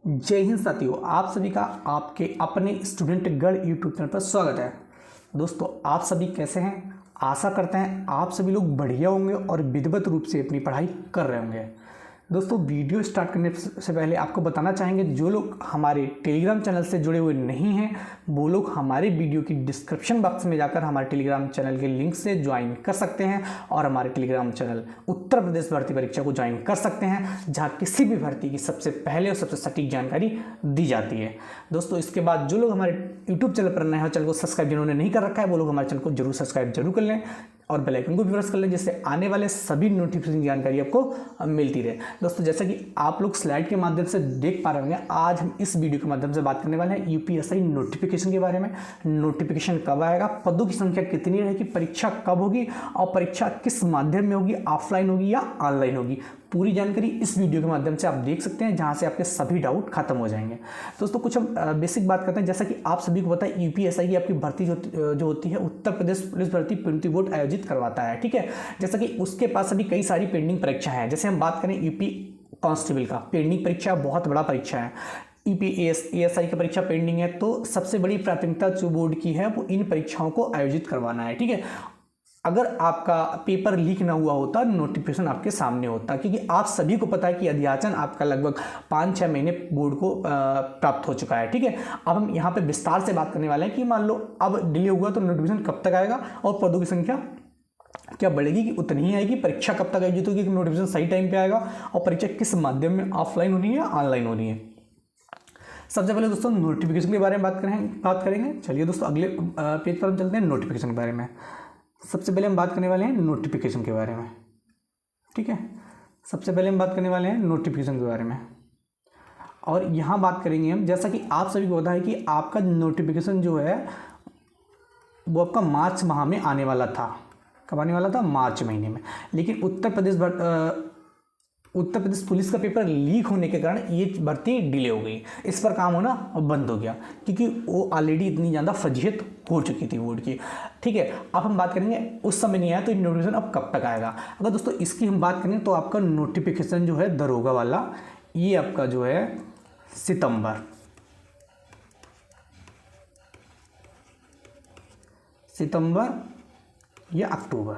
जय हिंद साथियों, आप सभी का आपके अपने स्टूडेंट गढ़ यूट्यूब चैनल पर स्वागत है। दोस्तों, आप सभी कैसे हैं? आशा करते हैं आप सभी लोग बढ़िया होंगे और विधिवत रूप से अपनी पढ़ाई कर रहे होंगे। दोस्तों, वीडियो स्टार्ट करने से पहले आपको बताना चाहेंगे, जो लोग हमारे टेलीग्राम चैनल से जुड़े हुए नहीं हैं वो लोग हमारे वीडियो की डिस्क्रिप्शन बॉक्स में जाकर हमारे टेलीग्राम चैनल के लिंक से ज्वाइन कर सकते हैं और हमारे टेलीग्राम चैनल उत्तर प्रदेश भर्ती परीक्षा को ज्वाइन कर सकते हैं, जहां किसी भी भर्ती की सबसे पहले और सबसे सटीक जानकारी दी जाती है। दोस्तों, इसके बाद जो लोग हमारे यूट्यूब चैनल पर नए हैं, चैनल को सब्सक्राइब जिन्होंने नहीं कर रखा है वो लोग हमारे चैनल को जरूर सब्सक्राइब जरूर कर लें और बेल आइकन को भी प्रेस कर लें, जिससे आने वाले सभी नोटिफिकेशन की जानकारी आपको मिलती रहे। दोस्तों, जैसा कि आप लोग स्लाइड के माध्यम से देख पा रहे होंगे, आज हम इस वीडियो के माध्यम से बात करने वाले हैं यूपीएससी नोटिफिकेशन के बारे में। नोटिफिकेशन कब आएगा, पदों की संख्या कितनी रहेगी, परीक्षा कब होगी और परीक्षा किस माध्यम में होगी, ऑफलाइन होगी या ऑनलाइन होगी, पूरी जानकारी इस वीडियो के माध्यम से आप देख सकते हैं, जहां से आपके सभी डाउट खत्म हो जाएंगे। दोस्तों, कुछ हम बेसिक बात करते हैं। जैसा कि आप सभी को पता है, यूपीएससी की आपकी भर्ती जो होती है, उत्तर प्रदेश पुलिस भर्ती प्रीलिम्स बोर्ड आयोजित करवाता है। ठीक है, जैसा कि उसके पास अभी कई सारी पेंडिंग परीक्षा है। जैसे हम बात करें यूपी कांस्टेबल का, पेंडिंग परीक्षा बहुत बड़ा परीक्षा है। यूपीएसआई की परीक्षा पेंडिंग है, तो सबसे बड़ी प्राथमिकता जो बोर्ड की है वो इन परीक्षाओं को आयोजित करवाना है। ठीक है, अगर आपका पेपर लीक ना हुआ होता, नोटिफिकेशन आपके सामने होता, क्योंकि आप सभी को पता है कि अध्याचन आपका लगभग 5-6 महीने बोर्ड को प्राप्त हो चुका है। ठीक है, अब हम यहाँ पे विस्तार से बात करने वाले हैं कि मान लो अब डिले हुआ तो नोटिफिकेशन कब तक आएगा और पदों की संख्या क्या बढ़ेगी कि उतनी ही आएगी, परीक्षा कब तक आयोजित होगी, नोटिफिकेशन सही टाइम पे आएगा और परीक्षा किस माध्यम में, ऑफलाइन होनी है या ऑनलाइन होनी है। सबसे पहले दोस्तों नोटिफिकेशन के बारे में बात करेंगे। चलिए दोस्तों, अगले पेज पर हम चलते हैं नोटिफिकेशन के बारे में। सबसे पहले हम बात करने वाले हैं नोटिफिकेशन के बारे में। ठीक है, सबसे पहले हम बात करने वाले हैं नोटिफिकेशन के बारे में और यहाँ बात करेंगे हम, जैसा कि आप सभी को पता है कि आपका नोटिफिकेशन जो है वो आपका मार्च माह में आने वाला था। कब आने वाला था? मार्च महीने में। लेकिन उत्तर प्रदेश पुलिस का पेपर लीक होने के कारण ये भर्ती डिले हो गई, इस पर काम होना बंद हो गया, क्योंकि वो ऑलरेडी इतनी ज़्यादा फजीहत हो चुकी थी बोर्ड की। ठीक है, अब हम बात करेंगे उस समय नहीं आया तो नोटिफिकेशन अब कब तक आएगा। अगर दोस्तों इसकी हम बात करें तो आपका नोटिफिकेशन जो है दरोगा वाला, ये आपका जो है सितंबर या अक्टूबर,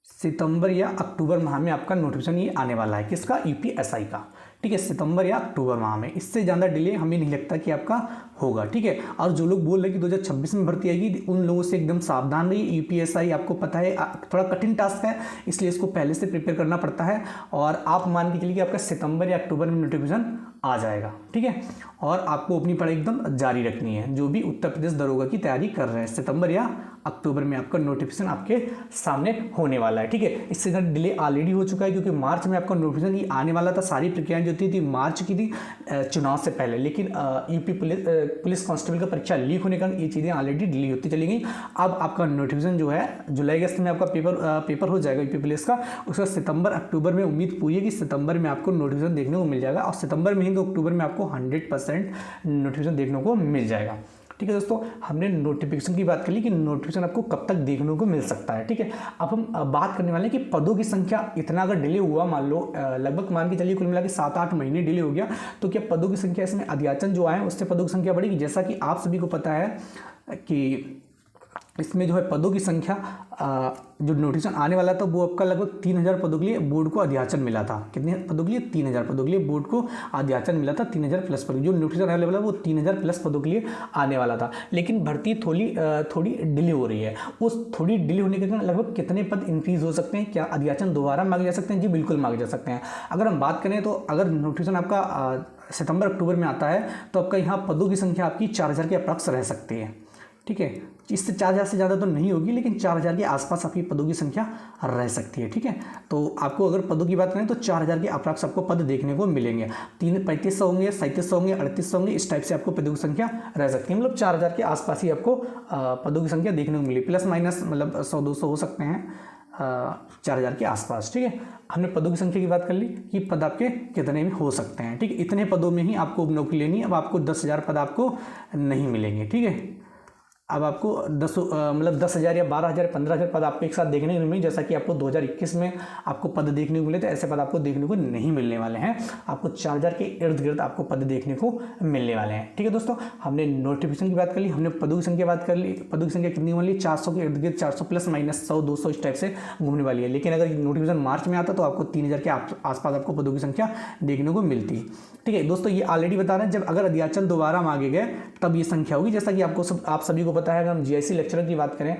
सितंबर या अक्टूबर माह में आपका नोटिफिकेशन ये आने वाला है। किसका? यूपीएसआई का। ठीक है, सितंबर या अक्टूबर माह में, इससे ज़्यादा डिले हमें नहीं लगता कि आपका होगा। ठीक है, और जो लोग बोल रहे हैं कि 2026 में भर्ती आएगी, उन लोगों से एकदम सावधान रहिए। यूपीएसआई आपको पता है थोड़ा कठिन टास्क है, इसलिए इसको पहले से प्रिपेयर करना पड़ता है और आप मान के चलिए कि आपका सितंबर या अक्टूबर में नोटिफिकेशन आ जाएगा। ठीक है, और आपको अपनी पढ़ाई एकदम जारी रखनी है। जो भी उत्तर प्रदेश दरोगा की तैयारी कर रहे हैं, सितंबर या अक्टूबर में आपका नोटिफिकेशन आपके सामने होने वाला है। ठीक है, इससे ज़्यादा डिले ऑलरेडी हो चुका है, क्योंकि मार्च में आपका नोटिफिकेशन ये आने वाला था। सारी प्रक्रियाएं जो थी मार्च की थी, चुनाव से पहले, लेकिन यूपी पुलिस कांस्टेबल का परीक्षा लीक होने के कारण ये चीज़ें ऑलरेडी डिले होती चली गई। अब आपका नोटिफिकेशन जो है जुलाई अगस्त में आपका पेपर हो जाएगा यूपी पुलिस का। उसका सितंबर अक्टूबर में उम्मीद पूरी है कि सितंबर में आपको नोटिफिकेशन देखने को मिल जाएगा और सितंबर में ही तो अक्टूबर में आपको 100% नोटिफिकेशन देखने को मिल जाएगा। ठीक है दोस्तों, हमने नोटिफिकेशन की बात कर ली कि नोटिफिकेशन आपको कब तक देखने को मिल सकता है। ठीक है, अब हम बात करने वाले हैं कि पदों की संख्या इतना अगर डिले हुआ, मान लो लगभग मान के चलिए कुल मिला के 7-8 महीने डिले हो गया, तो क्या पदों की संख्या इसमें अध्याचन जो आए उससे पदों की संख्या बढ़ेगी? जैसा कि आप सभी को पता है कि इसमें जो है पदों की संख्या, जो नोटिफिकेशन आने वाला था वो आपका लगभग 3000 पदों के लिए बोर्ड को अध्याचन मिला था। कितने पदों के लिए? 3000 पदों के लिए बोर्ड को अध्याचन मिला था। 3000 प्लस पदों, जो नोटिफिकेशन अवेलेबल है वो 3000 प्लस पदों के लिए आने वाला था। लेकिन भर्ती थोड़ी डिले हो रही है। उस थोड़ी डिले होने के कारण लगभग कितने पद इंक्रीज हो सकते हैं? क्या अध्याचन दोबारा मांगे जा सकते हैं? जी बिल्कुल मांगे जा सकते हैं। अगर हम बात करें तो अगर नोटिफिकेशन आपका सितंबर अक्टूबर में आता है तो आपका यहाँ पदों की संख्या आपकी 4000 के अप्रॉक्स रह सकती है। ठीक है, इससे 4000 से ज़्यादा तो नहीं होगी, लेकिन 4000 के आसपास आपकी पदों की संख्या रह सकती है। ठीक है, तो आपको अगर पदों की बात करें तो 4000 के अप्रॉक्स आपको पद देखने को मिलेंगे। 3500 होंगे, 3700 होंगे, 3800 होंगे, इस टाइप से आपको पदों की संख्या रह सकती है। मतलब 4000 के आसपास ही आपको पदों की संख्या देखने को मिली, प्लस माइनस मतलब 100-200 हो सकते हैं 4000 के आसपास। ठीक है, हमने पदों की संख्या की बात कर ली कि पद आपके कितने में हो सकते हैं। ठीक है, इतने पदों में ही आपको नौकरी लेनी है। अब आपको 10,000 पद आपको नहीं मिलेंगे। ठीक है, अब आपको 10,000 या 12,000 15,000 पद आपको एक साथ देखने को मिले, जैसा कि आपको 2021 में आपको पद देखने को मिले थे, ऐसे पद आपको देखने को नहीं मिलने वाले हैं। आपको 4,000 के इर्द गिर्द आपको पद देखने को मिलने वाले हैं। ठीक है दोस्तों, हमने नोटिफिकेशन की बात कर ली, हमने पदों की संख्या बात कर ली। पदों की संख्या कितनी होने वाली? 400 के इर्द गिर्द, 400 प्लस माइनस 100 200 इस टाइप से घूमने वाली है। लेकिन अगर नोटिफिकेशन मार्च में आता तो आपको 3,000 के आसपास आपको पदों की संख्या देखने को मिलती। ठीक है दोस्तों, ये ऑलरेडी बता रहे हैं, जब अगर अध्याचन दोबारा मांगे गए तब ये संख्या होगी। जैसा कि आप सभी को पता है, अगर हम जीआईसी लेक्चरर की बात करें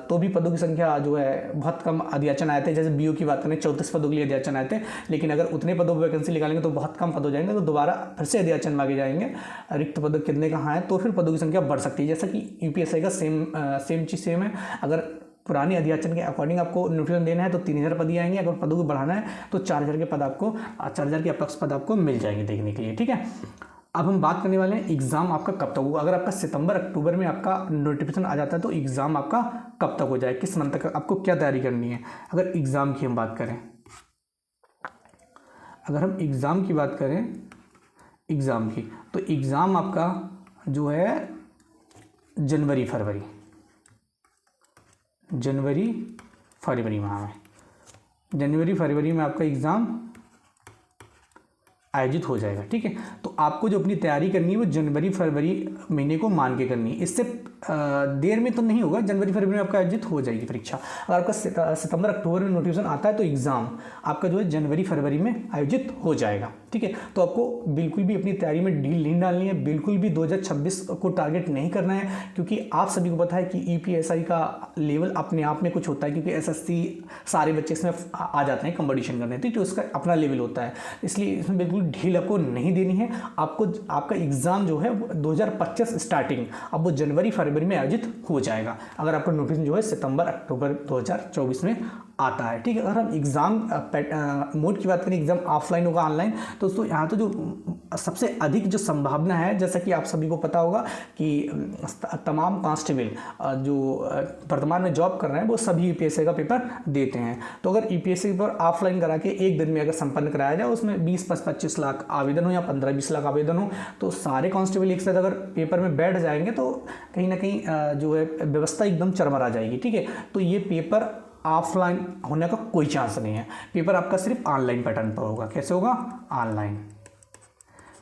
तो भी पदों की संख्या जो है बहुत कम अध्याचन आए थे। जैसे बीओ की बात करें 34 पदों के लिए अध्याचन आए थे, लेकिन अगर उतने पदों पर वैकेंसी निकालेंगे तो बहुत कम पद हो जाएंगे, तो दोबारा फिर से अध्याचन मांगे जाएंगे। रिक्त पद कितने कहाँ हैं, तो फिर पदों की संख्या बढ़ सकती है। जैसा कि यूपीएससी का सेम चीज़ सेम है। अगर पुरानी अध्याचन के अकॉर्डिंग आपको नोटिफिकेशन देना है तो 3,000 पद ही आएंगे। अगर पदों को बढ़ाना है तो 4,000 के पद आपको 4,000 के अप्रॉक्स पद आपको मिल जाएंगे देखने के लिए। ठीक है, अब हम बात करने वाले हैं एग्ज़ाम आपका कब तक होगा। अगर आपका सितंबर अक्टूबर में आपका नोटिफिकेशन आ जाता है तो एग्ज़ाम आपका कब तक हो जाए, किस मंथ तक आपको क्या तैयारी करनी है। अगर एग्ज़ाम की हम बात करें, अगर हम एग्ज़ाम की बात करें एग्ज़ाम की, तो एग्ज़ाम आपका जो है जनवरी फरवरी माह में, जनवरी फरवरी में आपका एग्ज़ाम आयोजित हो जाएगा। ठीक है, तो आपको जो अपनी तैयारी करनी है वो जनवरी फरवरी महीने को मान के करनी है। इससे देर में तो नहीं होगा, जनवरी फरवरी में आपका आयोजित हो जाएगी परीक्षा। अगर आपका सितंबर अक्टूबर में नोटिफिकेशन आता है तो एग्ज़ाम आपका जो है जनवरी फरवरी में आयोजित हो जाएगा। ठीक है, तो आपको बिल्कुल भी अपनी तैयारी में ढील नहीं डालनी है, बिल्कुल भी 2026 को टारगेट नहीं करना है, क्योंकि आप सभी को पता है कि यूपीएससी का लेवल अपने आप में कुछ होता है, क्योंकि एसएससी सारे बच्चे इसमें आ जाते हैं कंपटीशन करने, तो उसका अपना लेवल होता है। इसलिए इसमें बिल्कुल ढील आपको नहीं देनी है। आपको आपका एग्ज़ाम जो है 2025 स्टार्टिंग अब वो जनवरी फरवरी में आयोजित हो जाएगा, अगर आपका नोटिफिकेशन जो है सितंबर अक्टूबर 2024 में आता है। ठीक है, अगर हम एग्ज़ाम मोड की बात करें, एग्ज़ाम ऑफलाइन होगा ऑनलाइन, तो दोस्तों यहाँ तो जो सबसे अधिक जो संभावना है, जैसा कि आप सभी को पता होगा कि तमाम कांस्टेबल जो वर्तमान में जॉब कर रहे हैं वो सभी यूपीएससी का पेपर देते हैं। तो अगर यूपीएससी का पेपर ऑफलाइन करा के एक दिन में अगर संपन्न कराया जाए, उसमें 20-25 लाख आवेदन हो या 15-20 लाख आवेदन हो, तो सारे कांस्टेबल एक साथ अगर पेपर में बैठ जाएंगे तो कहीं ना कहीं जो है व्यवस्था एकदम चरमरा जाएगी। ठीक है, तो ये पेपर ऑफलाइन होने का कोई चांस नहीं है। पेपर आपका सिर्फ ऑनलाइन पैटर्न पर होगा। कैसे होगा? ऑनलाइन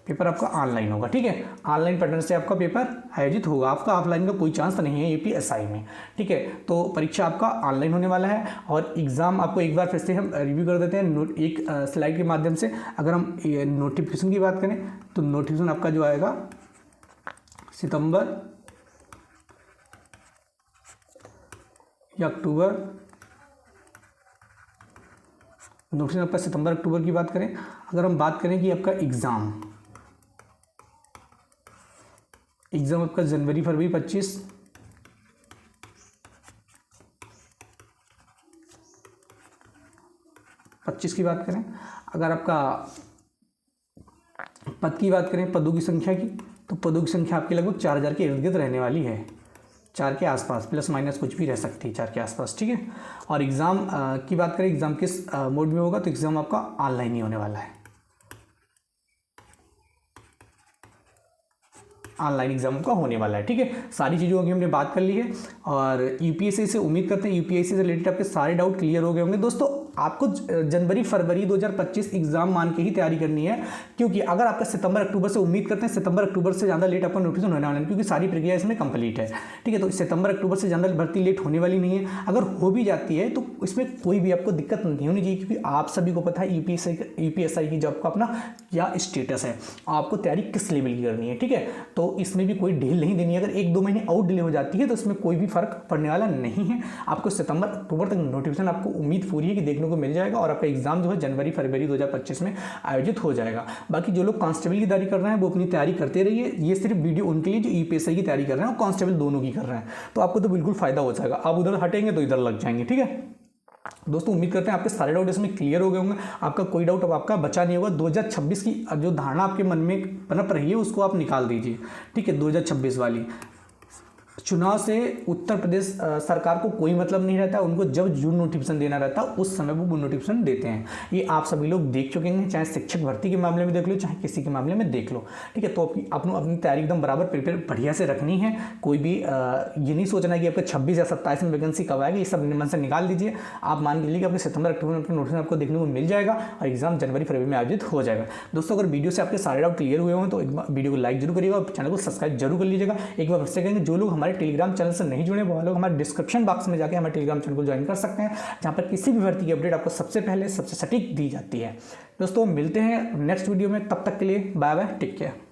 पेपर आपका ऑनलाइन होगा। ठीक है, ऑनलाइन पैटर्न से आपका पेपर आयोजित होगा, आपका ऑफलाइन का कोई चांस नहीं है यूपीएससी में। ठीक है, तो परीक्षा आपका ऑनलाइन होने वाला है। और एग्ज़ाम आपको एक बार फिर से हम रिव्यू कर देते हैं एक स्लाइड के माध्यम से। अगर हम नोटिफिकेशन की बात करें तो नोटिफिकेशन आपका जो आएगा सितंबर या अक्टूबर, नोटिफिकेशन आपका सितंबर अक्टूबर की बात करें। अगर हम बात करें कि आपका एग्ज़ाम आपका जनवरी फरवरी 25 की बात करें। अगर आपका पद की बात करें, पदों की संख्या की, तो पदों की संख्या आपकी लगभग 4,000 के इर्द गिर्द रहने वाली है, 4 के आसपास, प्लस माइनस कुछ भी रह सकती है 4 के आसपास। ठीक है, और एग्ज़ाम की बात करें, एग्ज़ाम किस मोड में होगा, तो एग्ज़ाम आपका ऑनलाइन ही होने वाला है। ऑनलाइन एग्जाम का होने वाला है। ठीक है, सारी चीज़ों की हमने बात कर ली है और यूपीएससी से उम्मीद करते हैं यूपीएससी से रिलेटेड आपके सारे डाउट क्लियर हो गए होंगे। दोस्तों आपको जनवरी फरवरी 2025 एग्जाम मान के ही तैयारी करनी है, क्योंकि अगर आपका सितंबर अक्टूबर से उम्मीद करते हैं, सितंबर अक्टूबर से ज़्यादा लेट आपका नोटिफिकेशन होने वाला है, क्योंकि सारी प्रक्रिया इसमें कंप्लीट है। ठीक है, तो सितंबर अक्टूबर से ज़्यादा भर्ती लेट होने वाली नहीं है। अगर हो भी जाती है तो इसमें कोई भी आपको दिक्कत नहीं होनी चाहिए, क्योंकि आप सभी को पता है यूपीएससी की जॉब का अपना क्या स्टेटस है, आपको तैयारी किस लेवल की करनी है। ठीक है, तो इसमें भी कोई ढील नहीं देनी है। अगर 1-2 महीने और डिले हो जाती है तो इसमें कोई भी फर्क पड़ने वाला नहीं है। आपको सितंबर अक्टूबर तक नोटिफिकेशन आपको उम्मीद पूरी है कि देखने को मिल जाएगा और आपका एग्जाम जो है जनवरी फरवरी 2025 में आयोजित हो जाएगा। बाकी जो लोग कांस्टेबल की तैयारी कर रहे हैं वो अपनी तैयारी करते रहिए। ये सिर्फ वीडियो उनके लिए जो यूपीएससी की तैयारी कर रहे हैं और कांस्टेबल दोनों की कर रहे हैं, तो आपको तो बिल्कुल फायदा हो जाएगा। आप उधर हटेंगे तो इधर लग जाएंगे। ठीक है दोस्तों, उम्मीद करते हैं आपके सारे डाउट इसमें क्लियर हो गए होंगे, आपका कोई डाउट अब आपका बचा नहीं होगा। 2026 की जो धारणा आपके मन में पनप रही है उसको आप निकाल दीजिए। ठीक है, 2026 वाली चुनाव से उत्तर प्रदेश सरकार को कोई मतलब नहीं रहता, उनको जब जो नोटिफिकेशन देना रहता उस समय वो नोटिफिकेशन देते हैं। ये आप सभी लोग देख चुके हैं, चाहे शिक्षक भर्ती के मामले में देख लो, चाहे किसी के मामले में देख लो, ठीक है। तो अपनी तैयारी एकदम बराबर प्रिपेयर बढ़िया से रखनी है। कोई भी ये नहीं सोचना कि आपका 26 या 27 में वैकेंसी कब आएगी, ये सब मन से निकाल दीजिए। आप मान लीजिए कि आपके सितंबर अक्टूबर में नोटिफिकेशन आपको देखने को मिल जाएगा और एग्जाम जनवरी फरवरी में आयोजित हो जाएगा। दोस्तों अगर वीडियो से आपके सारे डाउट क्लियर हुए हों तो एक बार वीडियो को लाइक जरूर करिएगा और चैनल को सब्सक्राइब जरूर कर लीजिएगा। एक बार फिर से कहेंगे, जो लोग हमारे टेलीग्राम चैनल से नहीं जुड़े वो लोग हमारे डिस्क्रिप्शन बॉक्स में जाकर हमारे टेलीग्राम चैनल को ज्वाइन कर सकते हैं, जहां पर किसी भी भर्ती की अपडेट आपको सबसे पहले सबसे सटीक दी जाती है। दोस्तों मिलते हैं नेक्स्ट वीडियो में, तब तक के लिए बाय बाय, टेक केयर।